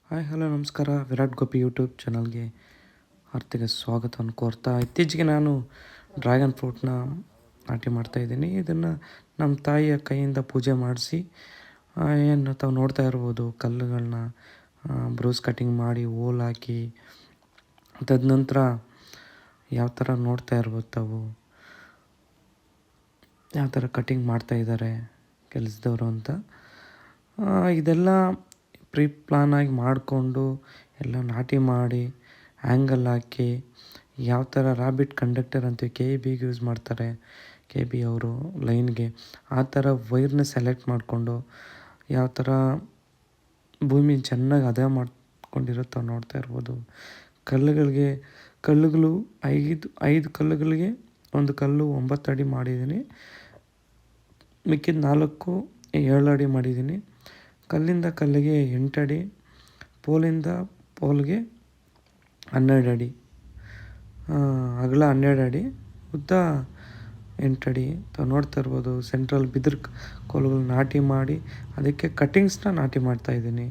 Hi hello ನಮಸ್ಕಾರ. Virat Gopi YouTube ಚಾನಲ್ಗೆ ಆರ್ಥಿಕ ಸ್ವಾಗತವನ್ನು ಕೋರ್ತಾ, ಇತ್ತೀಚೆಗೆ ನಾನು ಡ್ರ್ಯಾಗನ್ ಫ್ರೂಟ್ನ ನಾಟಿ ಮಾಡ್ತಾಯಿದ್ದೀನಿ. ಇದನ್ನು ನಮ್ಮ ತಾಯಿಯ ಕೈಯಿಂದ ಪೂಜೆ ಮಾಡಿಸಿ, ಏನು ತಾವು ನೋಡ್ತಾ ಇರ್ಬೋದು, ಕಲ್ಲುಗಳನ್ನ ಬ್ರೂಸ್ ಕಟಿಂಗ್ ಮಾಡಿ ಹೋಲ್ ಹಾಕಿ, ತದನಂತರ ಯಾವ ಥರ ನೋಡ್ತಾ ಇರ್ಬೋದು ತಾವು, ಯಾವ ಥರ ಕಟಿಂಗ್ ಮಾಡ್ತಾಯಿದ್ದಾರೆ ಕೆಲಸದವರು ಅಂತ. ಇದೆಲ್ಲ ಪ್ರೀ ಪ್ಲಾನಾಗಿ ಮಾಡಿಕೊಂಡು ಎಲ್ಲ ನಾಟಿ ಮಾಡಿ ಆ್ಯಂಗಲ್ ಹಾಕಿ, ಯಾವ ಥರ ರ್ಯಾಬಿಟ್ ಕಂಡಕ್ಟರ್ ಅಂತೀವಿ, KEBಗೆ ಯೂಸ್ ಮಾಡ್ತಾರೆ, KB ಅವರು ಲೈನ್ಗೆ, ಆ ಥರ ವೈರ್ನ ಸೆಲೆಕ್ಟ್ ಮಾಡಿಕೊಂಡು ಯಾವ ಥರ ಭೂಮಿ ಚೆನ್ನಾಗಿ ಹದ ಮಾಡ್ಕೊಂಡಿರುತ್ತೋ ನೋಡ್ತಾ ಇರ್ಬೋದು. ಕಲ್ಲುಗಳು ಐದು ಕಲ್ಲುಗಳಿಗೆ ಒಂದು ಕಲ್ಲು 9 ಅಡಿ ಮಾಡಿದ್ದೀನಿ, ಮಿಕ್ಕಿದ 4 7 ಅಡಿ ಮಾಡಿದ್ದೀನಿ. ಕಲ್ಲಿಂದ ಕಲ್ಲಿಗೆ 8 ಅಡಿ, ಪೋಲಿಂದ ಪೋಲ್ಗೆ 12 ಅಡಿ, ಅಗಲ 12 ಅಡಿ, ಉದ್ದ 8 ಅಡಿ. ತಾವು ನೋಡ್ತಾ ಇರ್ಬೋದು, ಸೆಂಟ್ರಲ್ ಬಿದಿರು ಕೋಲುಗಳು ನಾಟಿ ಮಾಡಿ ಅದಕ್ಕೆ ಕಟ್ಟಿಂಗ್ಸ್ನ ನಾಟಿ ಮಾಡ್ತಾಯಿದ್ದೀನಿ.